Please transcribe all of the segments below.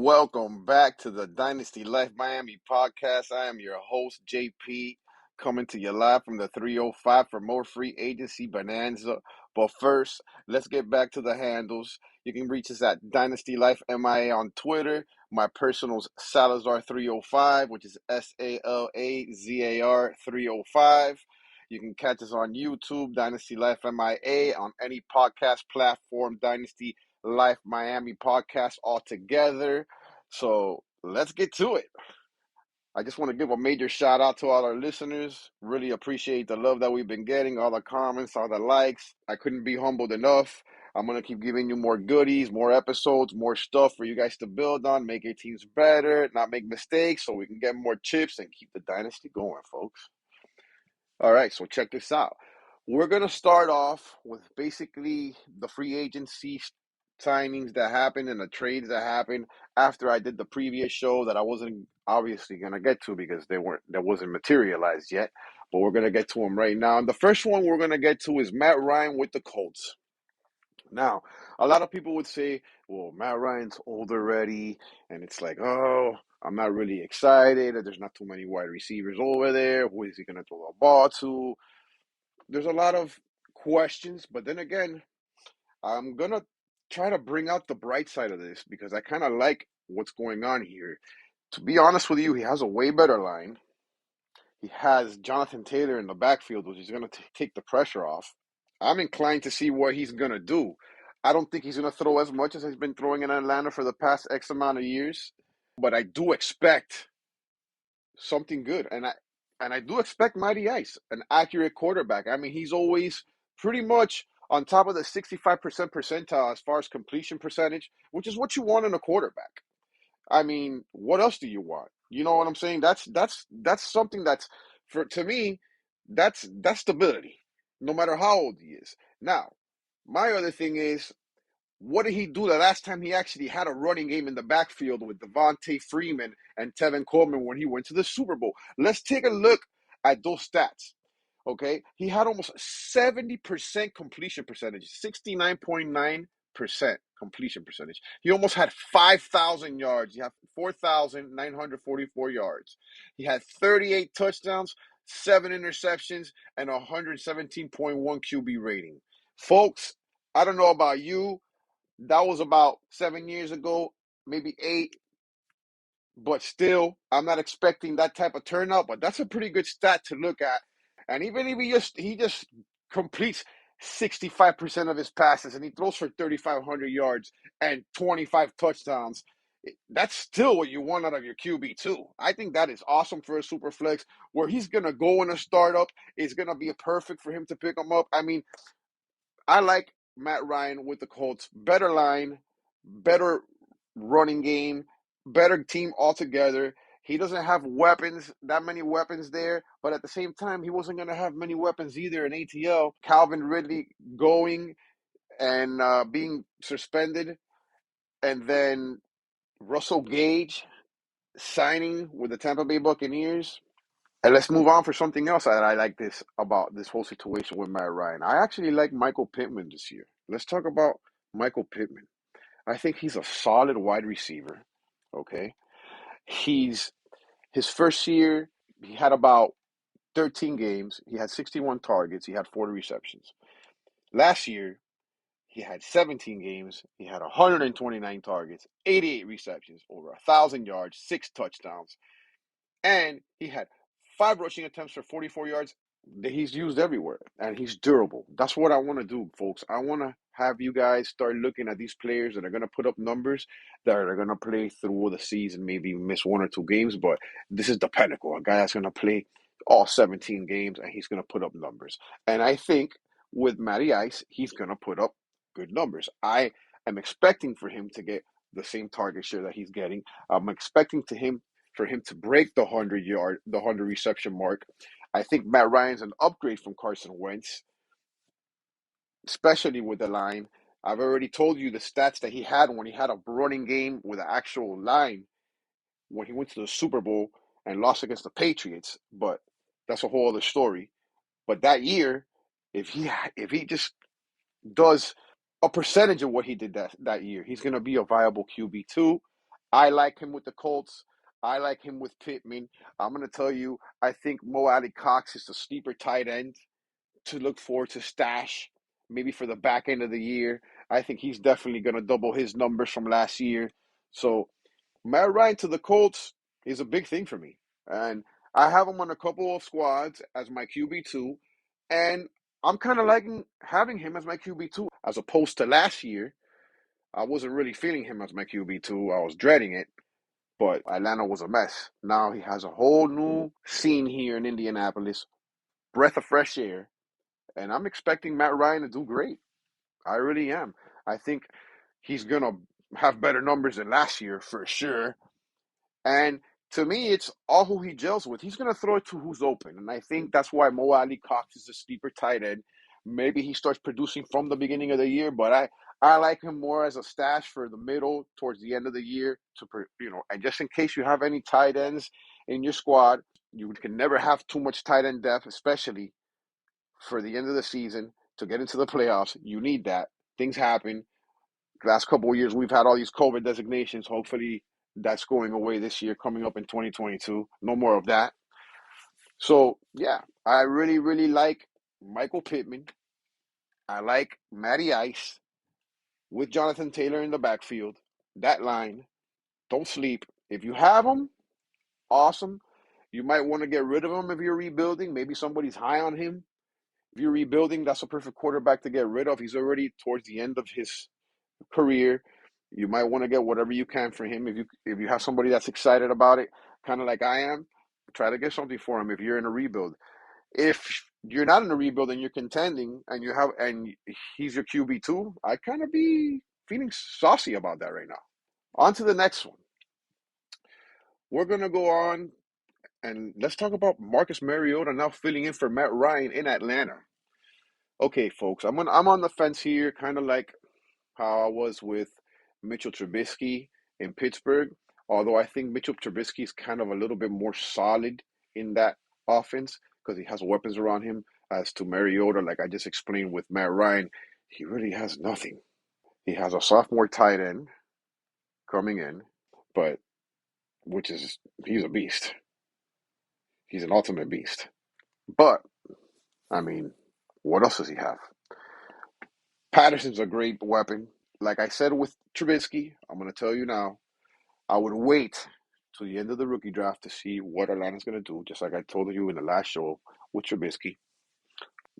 Welcome back to the Dynasty Life Miami podcast. I am your host, JP, coming to you live from the 305 for more free agency Bonanza. But first, let's get back to the handles. You can reach us at Dynasty Life MIA on Twitter. My personal's Salazar305, which is SALAZAR 305. You can catch us on YouTube, Dynasty Life MIA, on any podcast platform, Dynasty Life Miami podcast all together. So let's get to it. I just want to give a major shout out to all our listeners. Really appreciate the love that we've been getting, all the comments, all the likes. I couldn't be humbled enough. I'm going to keep giving you more goodies, more episodes, more stuff for you guys to build on, make your teams better, not make mistakes so we can get more chips and keep the dynasty going, folks. All right, so check this out. We're going to start off with basically the free agency signings that happened and the trades that happened after I did the previous show that I wasn't obviously going to get to because that wasn't materialized yet, but we're going to get to them right now. And the first one we're going to get to is Matt Ryan with the Colts. Now, a lot of people would say, well, Matt Ryan's old already, and it's like, oh, I'm not really excited. There's not too many wide receivers over there. Who is he going to throw the ball to? There's a lot of questions, but then again, I'm going to try to bring out the bright side of this because I kind of like what's going on here. To be honest with you, he has a way better line. He has Jonathan Taylor in the backfield, which is going to take the pressure off. I'm inclined to see what he's going to do. I don't think he's going to throw as much as he's been throwing in Atlanta for the past X amount of years, but I do expect something good. And I do expect Mighty Ice, an accurate quarterback. I mean, he's always pretty much on top of the 65% percentile as far as completion percentage, which is what you want in a quarterback. I mean, what else do you want? You know what I'm saying? That's something that's to me, that's stability, no matter how old he is. Now, my other thing is, what did he do the last time he actually had a running game in the backfield with Devontae Freeman and Tevin Coleman when he went to the Super Bowl? Let's take a look at those stats. Okay, he had almost 70% completion percentage, 69.9% completion percentage. He almost had 5,000 yards. He had 4,944 yards. He had 38 touchdowns, 7 interceptions, and 117.1 QB rating. Folks, I don't know about you. That was about 7 years ago, maybe 8. But still, I'm not expecting that type of turnout. But that's a pretty good stat to look at. And even if he just completes 65% of his passes and he throws for 3,500 yards and 25 touchdowns, that's still what you want out of your QB too. I think that is awesome for a super flex where he's gonna go in a startup. It's gonna be perfect for him to pick him up. I mean, I like Matt Ryan with the Colts. Better line, better running game, better team altogether. He doesn't have that many weapons there, but at the same time, he wasn't going to have many weapons either in ATL. Calvin Ridley going and being suspended, and then Russell Gage signing with the Tampa Bay Buccaneers. And let's move on for something else that I like about this whole situation with Matt Ryan. I actually like Michael Pittman this year. Let's talk about Michael Pittman. I think he's a solid wide receiver. Okay. His first year, he had about 13 games. He had 61 targets. He had 40 receptions. Last year, he had 17 games. He had 129 targets, 88 receptions, over 1,000 yards, 6 touchdowns. And he had 5 rushing attempts for 44 yards that he's used everywhere, and he's durable. That's what I want to do, folks. I want to have you guys start looking at these players that are going to put up numbers, that are going to play through the season, maybe miss 1 or 2 games, but this is the pinnacle. A guy that's going to play all 17 games, and he's going to put up numbers. And I think with Matty Ice, he's going to put up good numbers. I am expecting for him to get the same target share that he's getting. I'm expecting for him to break the 100 reception mark. I think Matt Ryan's an upgrade from Carson Wentz, especially with the line. I've already told you the stats that he had when he had a running game with an actual line when he went to the Super Bowl and lost against the Patriots, but that's a whole other story. But that year, if he just does a percentage of what he did that year, he's going to be a viable QB too. I like him with the Colts. I like him with Pittman. I'm going to tell you, I think Mo Alley Cox is the sleeper tight end to look forward to stash maybe for the back end of the year. I think he's definitely going to double his numbers from last year. So Matt Ryan to the Colts is a big thing for me. And I have him on a couple of squads as my QB2. And I'm kind of liking having him as my QB2 as opposed to last year. I wasn't really feeling him as my QB2. I was dreading it, but Atlanta was a mess. Now he has a whole new scene here in Indianapolis, breath of fresh air, and I'm expecting Matt Ryan to do great. I really am. I think he's going to have better numbers than last year for sure. And to me, it's all who he gels with. He's going to throw it to who's open. And I think that's why Mo Alley Cox is a sleeper tight end. Maybe he starts producing from the beginning of the year, but I like him more as a stash for the middle towards the end of the year and just in case you have any tight ends in your squad, you can never have too much tight end depth, especially for the end of the season to get into the playoffs. You need that. Things happen. Last couple of years, we've had all these COVID designations. Hopefully, that's going away this year, coming up in 2022. No more of that. So, yeah, I really, really like Michael Pittman. I like Matty Ice with Jonathan Taylor in the backfield. That line, don't sleep. If you have him, awesome. You might want to get rid of him if you're rebuilding. Maybe somebody's high on him. If you're rebuilding, that's a perfect quarterback to get rid of. He's already towards the end of his career. You might want to get whatever you can for him. If you have somebody that's excited about it, kind of like I am, try to get something for him if you're in a rebuild. If you're not in a rebuild and you're contending and he's your QB2, I kind of be feeling saucy about that right now. On to the next one. We're gonna go on and let's talk about Marcus Mariota now filling in for Matt Ryan in Atlanta. Okay, folks, I'm on the fence here, kind of like how I was with Mitchell Trubisky in Pittsburgh. Although I think Mitchell Trubisky is kind of a little bit more solid in that offense because he has weapons around him. As to Mariota, like I just explained with Matt Ryan, he really has nothing. He has a sophomore tight end coming in, but he's a beast. He's an ultimate beast. But I mean, what else does he have? Patterson's a great weapon. Like I said with Trubisky, I'm going to tell you now, I would wait to the end of the rookie draft to see what Atlanta's going to do, just like I told you in the last show with Trubisky,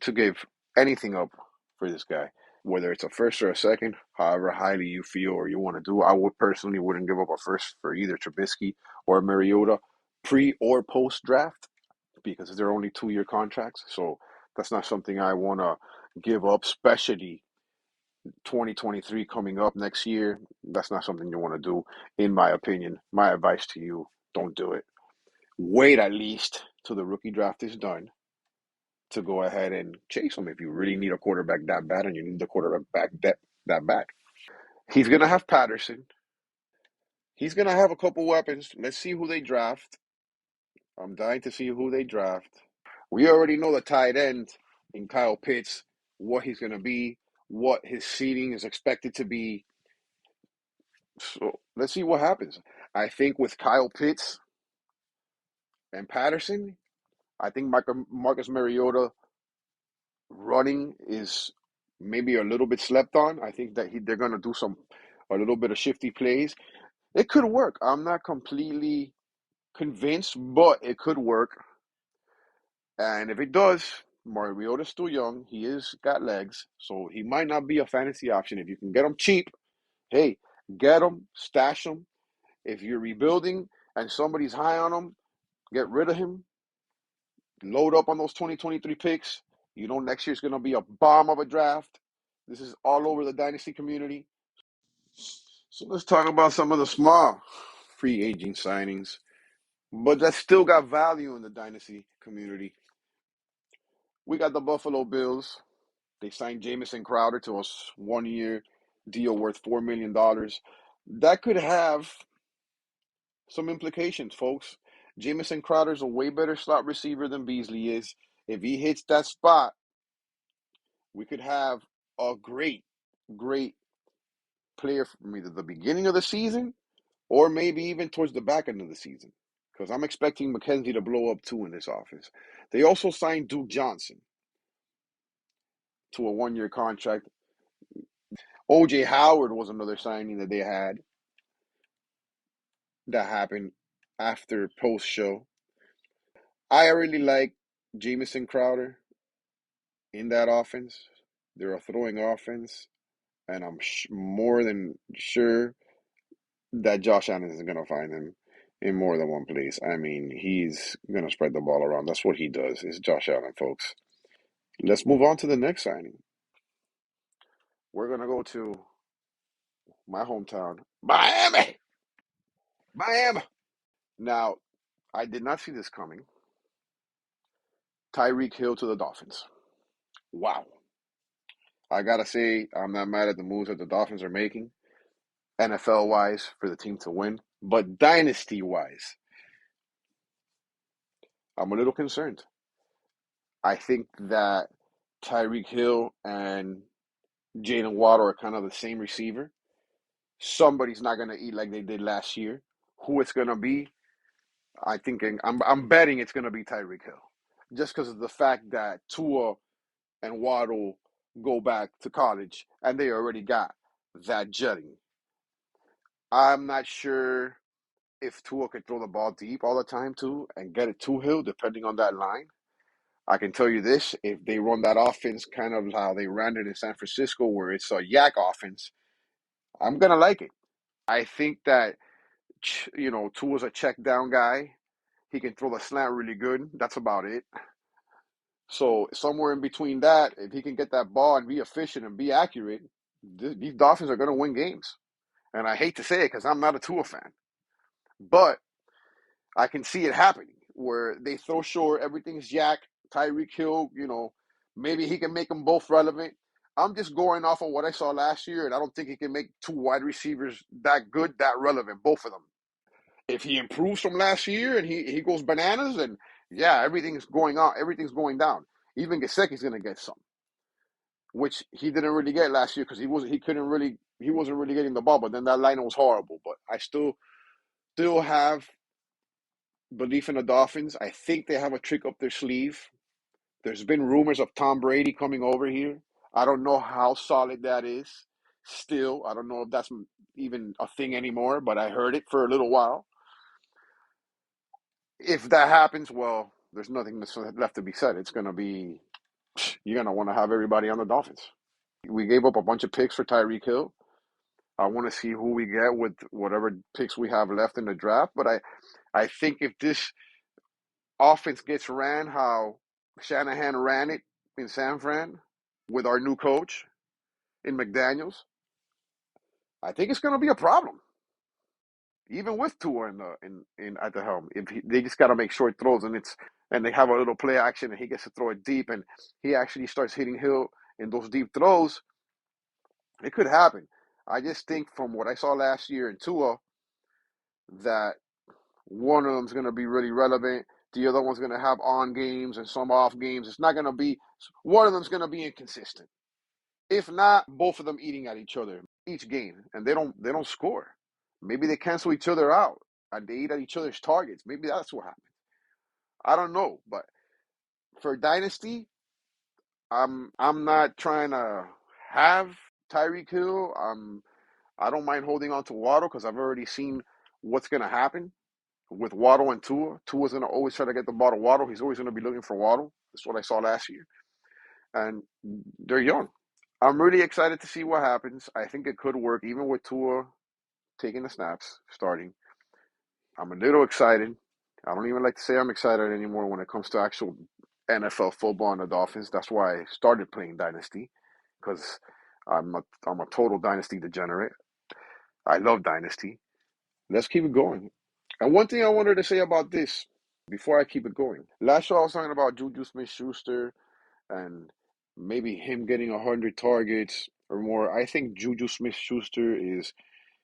to give anything up for this guy, whether it's a first or a second, however highly you feel or you want to do. I would personally wouldn't give up a first for either Trubisky or Mariota pre or post draft because they're only 2-year contracts. So that's not something I want to give up, especially 2023 coming up next year. That's not something you want to do, in my opinion. My advice to you, don't do it. Wait at least till the rookie draft is done to go ahead and chase him if you really need a quarterback that bad and you need the quarterback back that bad. He's going to have Patterson. He's going to have a couple weapons. Let's see who they draft. I'm dying to see who they draft. We already know the tight end in Kyle Pitts, what he's going to be, what his seating is expected to be. So let's see what happens. I think with Kyle Pitts and Patterson, I think Marcus Mariota running is maybe a little bit slept on. I think that they're going to do a little bit of shifty plays. It could work. I'm not completely convinced, but it could work. And if it does, Mariota's still young. He is got legs, so he might not be a fantasy option. If you can get him cheap, hey, get him, stash him. If you're rebuilding and somebody's high on him, get rid of him. Load up on those 2023 picks. You know next year's going to be a bomb of a draft. This is all over the Dynasty community. So let's talk about some of the small free agent signings, but that still got value in the Dynasty community. We got the Buffalo Bills. They signed Jamison Crowder to a 1-year deal worth $4 million. That could have some implications, folks. Jamison Crowder's a way better slot receiver than Beasley is. If he hits that spot, we could have a great, great player from either the beginning of the season or maybe even towards the back end of the season, because I'm expecting McKenzie to blow up too in this offense. They also signed Duke Johnson to a 1-year contract. OJ Howard was another signing that they had that happened after post show. I really like Jamison Crowder in that offense. They're a throwing offense, and I'm more than sure that Josh Allen is going to find him in more than one place. I mean, he's going to spread the ball around. That's what he does, is Josh Allen, folks. Let's move on to the next signing. We're going to go to my hometown, Miami. Miami. Now, I did not see this coming. Tyreek Hill to the Dolphins. Wow. I got to say, I'm not mad at the moves that the Dolphins are making, NFL-wise, for the team to win. But dynasty-wise, I'm a little concerned. I think that Tyreek Hill and Jalen Waddle are kind of the same receiver. Somebody's not going to eat like they did last year. Who it's going to be, I'm betting it's going to be Tyreek Hill, just because of the fact that Tua and Waddle go back to college and they already got that jutting. I'm not sure if Tua could throw the ball deep all the time too and get it to Hill, depending on that line. I can tell you this: if they run that offense kind of how they ran it in San Francisco, where it's a yak offense, I'm gonna like it. I think that Tua's a check down guy. He can throw the slant really good. That's about it. So somewhere in between that, if he can get that ball and be efficient and be accurate, these Dolphins are gonna win games. And I hate to say it because I'm not a Tua fan, but I can see it happening where they throw short, everything's Jack, Tyreek Hill, maybe he can make them both relevant. I'm just going off of what I saw last year, and I don't think he can make two wide receivers that good, that relevant, both of them. If he improves from last year and he goes bananas, then yeah, everything's going on, everything's going down. Even Gesicki's gonna get some, which he didn't really get last year because he wasn't really getting the ball. But then that line was horrible. But I still have belief in the Dolphins. I think they have a trick up their sleeve. There's been rumors of Tom Brady coming over here. I don't know how solid that is. Still, I don't know if that's even a thing anymore, but I heard it for a little while. If that happens, well, there's nothing left to be said. It's going to be, you're going to want to have everybody on the Dolphins. We gave up a bunch of picks for Tyreek Hill. I want to see who we get with whatever picks we have left in the draft. But I think if this offense gets ran how Shanahan ran it in San Fran with our new coach in McDaniels, I think it's going to be a problem, even with Tua in at the helm. They just got to make short throws and they have a little play action and he gets to throw it deep and he actually starts hitting Hill in those deep throws. It could happen. I just think from what I saw last year in Tua that one of them's going to be really relevant. The other one's going to have on games and some off games. It's not going to be one of them's going to be inconsistent. If not, both of them eating at each other each game, and they don't score. Maybe they cancel each other out and they eat at each other's targets. Maybe that's what happens. I don't know, but for Dynasty, I'm not trying to have Tyreek Hill. I don't mind holding on to Waddle because I've already seen what's going to happen with Waddle and Tua. Tua's going to always try to get the ball to Waddle. He's always going to be looking for Waddle. That's what I saw last year. And they're young. I'm really excited to see what happens. I think it could work, even with Tua taking the snaps, starting. I'm a little excited. I don't even like to say I'm excited anymore when it comes to actual NFL football and the Dolphins. That's why I started playing Dynasty, because I'm a total Dynasty degenerate. I love Dynasty. Let's keep it going. And one thing I wanted to say about this before I keep it going. Last show I was talking about Juju Smith-Schuster and maybe him getting 100 targets or more. I think Juju Smith-Schuster is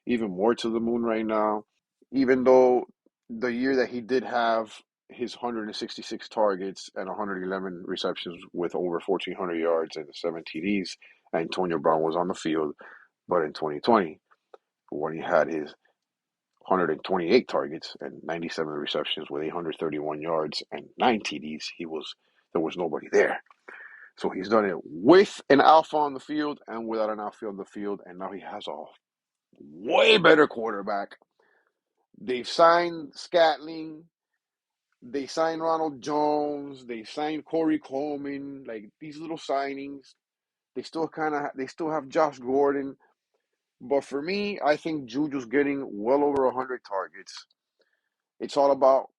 even more to the moon right now. Even though the year that he did have his 166 targets and 111 receptions with over 1,400 yards and 7 TDs, Antonio Brown was on the field. But in 2020, when he had his 128 targets and 97 receptions with 831 yards and 9 TDs. There was nobody there. So he's done it with an alpha on the field and without an alpha on the field, and now he has a way better quarterback. They've signed Scatling. They signed Ronald Jones. They signed Corey Coleman. Like these little signings. They still have Josh Gordon. But for me, I think Juju's getting well over 100 targets. It's all about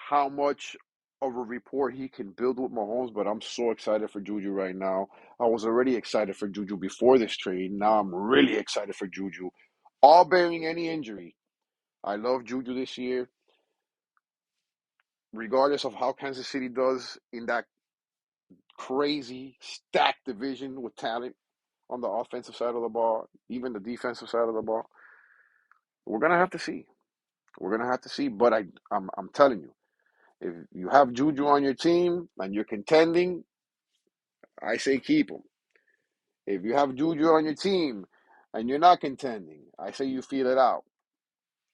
how much of a rapport he can build with Mahomes, but I'm so excited for Juju right now. I was already excited for Juju before this trade. Now I'm really excited for Juju. All bearing any injury. I love Juju this year, regardless of how Kansas City does in that crazy stacked division with talent on the offensive side of the ball, even the defensive side of the ball. We're gonna have to see. We're gonna have to see. But I'm telling you, if you have Juju on your team and you're contending, I say keep him. If you have Juju on your team and you're not contending, I say you feel it out.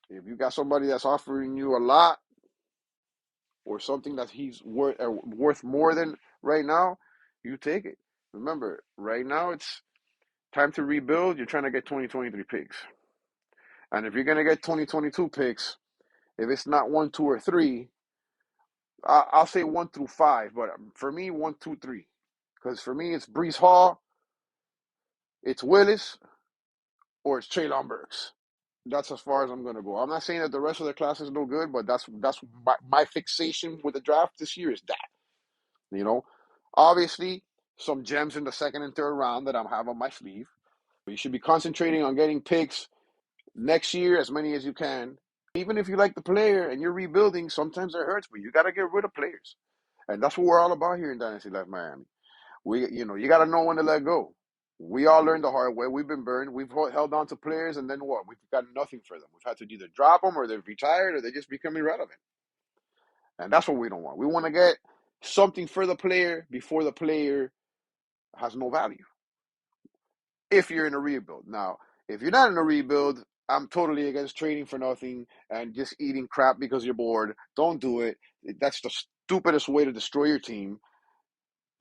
If you got somebody that's offering you a lot or something that he's worth more than right now, you take it. Remember, right now it's time to rebuild. You're trying to get 2023 picks. And if you're going to get 2022 picks, if it's not 1, 2, or 3, I'll say 1 through 5. But for me, 1, 2, 3. Because for me, it's Brees Hall, it's Willis, or it's Traylon Burks. That's as far as I'm going to go. I'm not saying that the rest of the class is no good, but that's my fixation with the draft this year is that. You know, obviously, some gems in the second and third round that I have on my sleeve. But you should be concentrating on getting picks next year, as many as you can. Even if you like the player and you're rebuilding, sometimes it hurts, but you got to get rid of players. And that's what we're all about here in Dynasty Life Miami. You got to know when to let go. We all learned the hard way. We've been burned. We've held on to players, and then what? We've got nothing for them. We've had to either drop them, or they've retired, or they just become irrelevant. And that's what we don't want. We want to get something for the player before the player has no value. If you're in a rebuild. Now, if you're not in a rebuild, I'm totally against trading for nothing and just eating crap because you're bored. Don't do it. That's the stupidest way to destroy your team.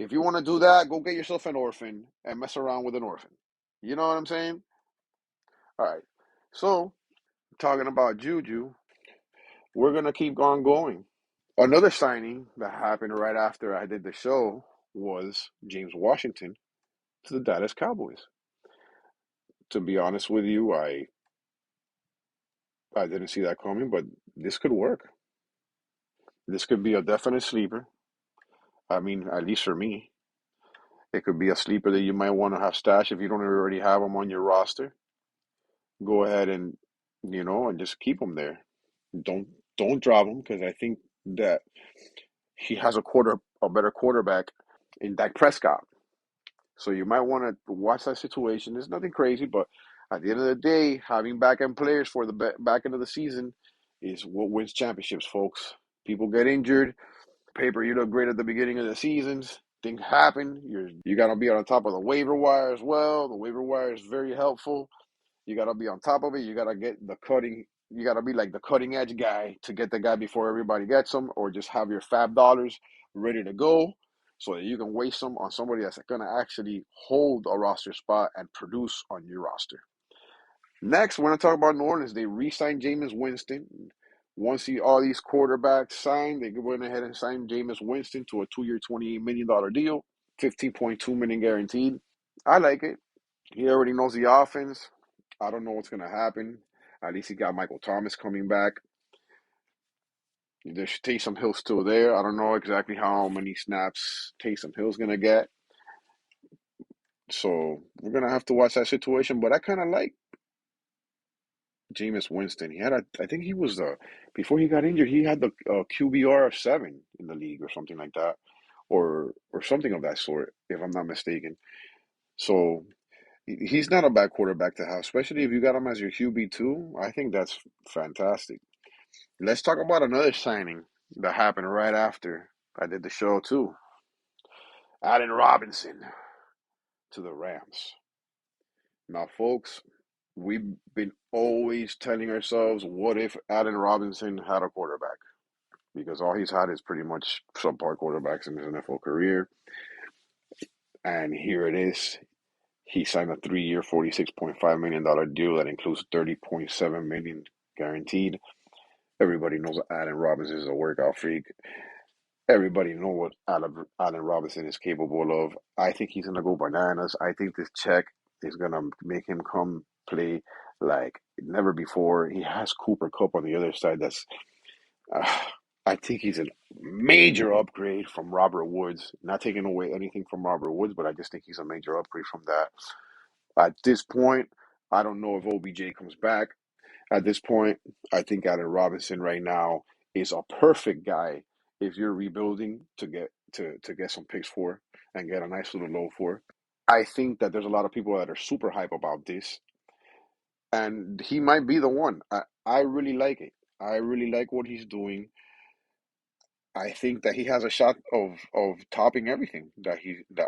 If you want to do that, go get yourself an orphan and mess around with an orphan. You know what I'm saying? All right. So, talking about Juju, we're going to keep on going. Another signing that happened right after I did the show was James Washington to the Dallas Cowboys. To be honest with you, I didn't see that coming, but this could work. This could be a definite sleeper. I mean, at least for me, it could be a sleeper that you might want to have stashed if you don't already have them on your roster. Go ahead and and just keep them there. Don't don't drop him because I think that he has a better quarterback in Dak Prescott. So you might want to watch that situation. There's nothing crazy, but at the end of the day, having back end players for the back end of the season is what wins championships, folks. People get injured. Paper, you look great at the beginning of the seasons. Things happen. You got to be on top of the waiver wire as well. The waiver wire is very helpful. You got to be on top of it. You got to get the cutting. You got to be like the cutting edge guy to get the guy before everybody gets them, or just have your fab dollars ready to go so that you can waste them on somebody that's going to actually hold a roster spot and produce on your roster. Next, we're going to talk about New Orleans. They re-signed Jameis Winston. Once all these quarterbacks signed, they went ahead and signed Jameis Winston to a 2-year, $28 million deal, $15.2 million guaranteed. I like it. He already knows the offense. I don't know what's going to happen. At least he got Michael Thomas coming back. There's Taysom Hill still there. I don't know exactly how many snaps Taysom Hill's going to get. So we're going to have to watch that situation. But I kind of like Jameis Winston. I think he was before he got injured, he had the QBR of 7 in the league or something like that, or something of that sort, if I'm not mistaken. So he's not a bad quarterback to have, especially if you got him as your QB2. I think that's fantastic. Let's talk about another signing that happened right after I did the show too. Allen Robinson to the Rams. Now, folks, we've been always telling ourselves, what if Allen Robinson had a quarterback? Because all he's had is pretty much subpar quarterbacks in his NFL career. And here it is. He signed a 3-year, $46.5 million deal that includes $30.7 million guaranteed. Everybody knows Allen Robinson is a workout freak. Everybody knows what Allen Robinson is capable of. I think he's gonna go bananas. I think this check is gonna make him come play like never before. He has Cooper Kupp on the other side. Uh, I think he's a major upgrade from Robert Woods. Not taking away anything from Robert Woods, but I just think he's a major upgrade from that. At this point, I don't know if OBJ comes back. At this point, I think Allen Robinson right now is a perfect guy if you're rebuilding to get some picks for and get a nice little low for. I think that there's a lot of people that are super hype about this, and he might be the one. I really like it. I really like what he's doing. I think that he has a shot of topping everything. That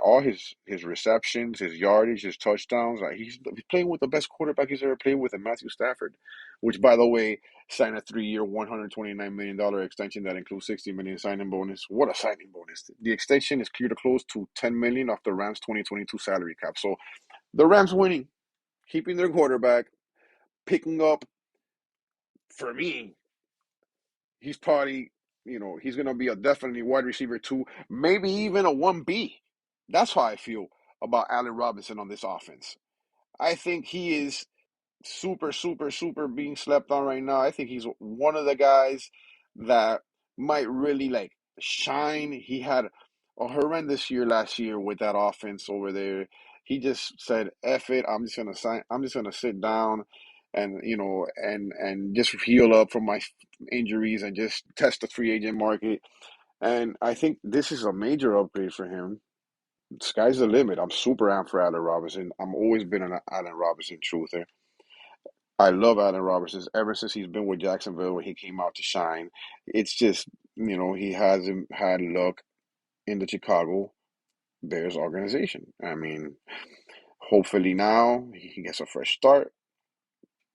all his receptions, his yardage, his touchdowns. He's playing with the best quarterback he's ever played with, in Matthew Stafford, which, by the way, signed a 3-year, $129 million extension that includes $60 million signing bonus. What a signing bonus! The extension is clear to close to $10 million off the Rams' 2022 salary cap. So the Rams winning, keeping their quarterback, picking up, for me, he's probably, he's going to be a definitely wide receiver 2, maybe even a 1B. That's how I feel about Allen Robinson on this offense. I think he is super, super, super being slept on right now. I think he's one of the guys that might really like shine. He had a horrendous year last year with that offense over there. He just said, "F it, I'm just gonna sign. I'm just gonna sit down, and and just heal up from my injuries and just test the free agent market." And I think this is a major upgrade for him. Sky's the limit. I'm super amped for Allen Robinson. I'm always been an Allen Robinson truther. I love Allen Robinson ever since he's been with Jacksonville when he came out to shine. It's just, he hasn't had luck in the Chicago Bears organization. I mean, hopefully now he gets a fresh start,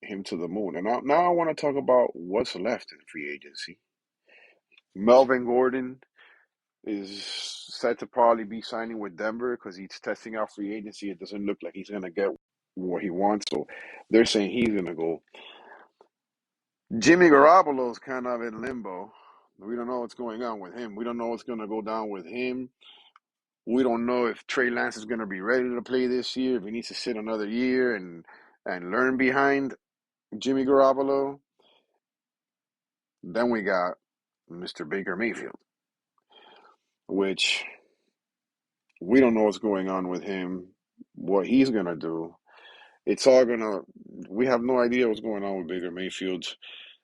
him to the moon. And now I want to talk about what's left in free agency. Melvin Gordon is said to probably be signing with Denver because he's testing out free agency. It doesn't look like he's going to get what he wants. So they're saying he's going to go. Jimmy Garoppolo's kind of in limbo. We don't know what's going on with him. We don't know what's going to go down with him. We don't know if Trey Lance is going to be ready to play this year, if he needs to sit another year and learn behind Jimmy Garoppolo. Then we got Mr. Baker Mayfield, which we don't know what's going on with him, what he's going to do. It's all going to, we have no idea what's going on with Baker Mayfield.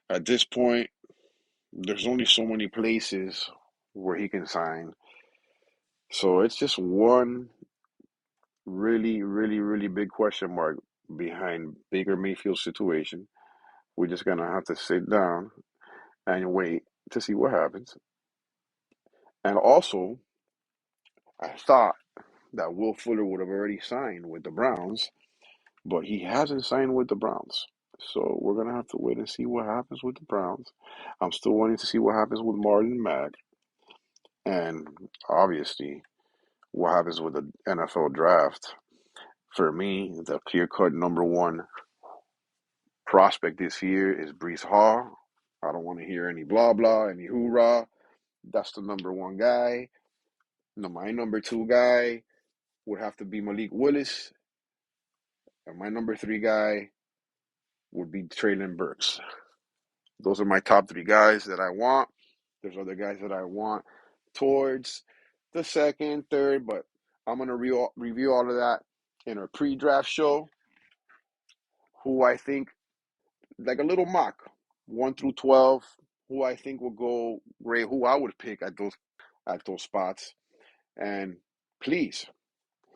At this point, there's only so many places where he can sign. So it's just one really, really, really big question mark behind Baker Mayfield's situation. We're just gonna have to sit down and wait to see what happens. And also, I thought that Will Fuller would have already signed with the Browns, but he hasn't signed with the Browns. So we're gonna have to wait and see what happens with the Browns. I'm still waiting to see what happens with Marlon Mack, and obviously what happens with the NFL draft. For me, the clear-cut number one prospect this year is Brees Hall. I don't want to hear any blah blah, any hoorah. That's the number one guy. No, my number two guy would have to be Malik Willis, and my number three guy would be Traylon Burks. Those are my top three guys that I want. There's other guys that I want towards the second, third, but I'm gonna review all of that in our pre-draft show. Who I think, like a little mock, 1 through 12, who I think will go great, who I would pick at those spots. And please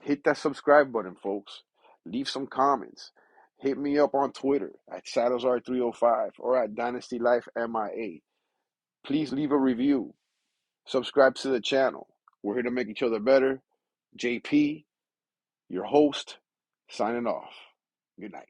hit that subscribe button, folks. Leave some comments. Hit me up on Twitter at ShadowsR305 or at Dynasty Life MIA. Please leave a review. Subscribe to the channel. We're here to make each other better. JP, your host, signing off. Good night.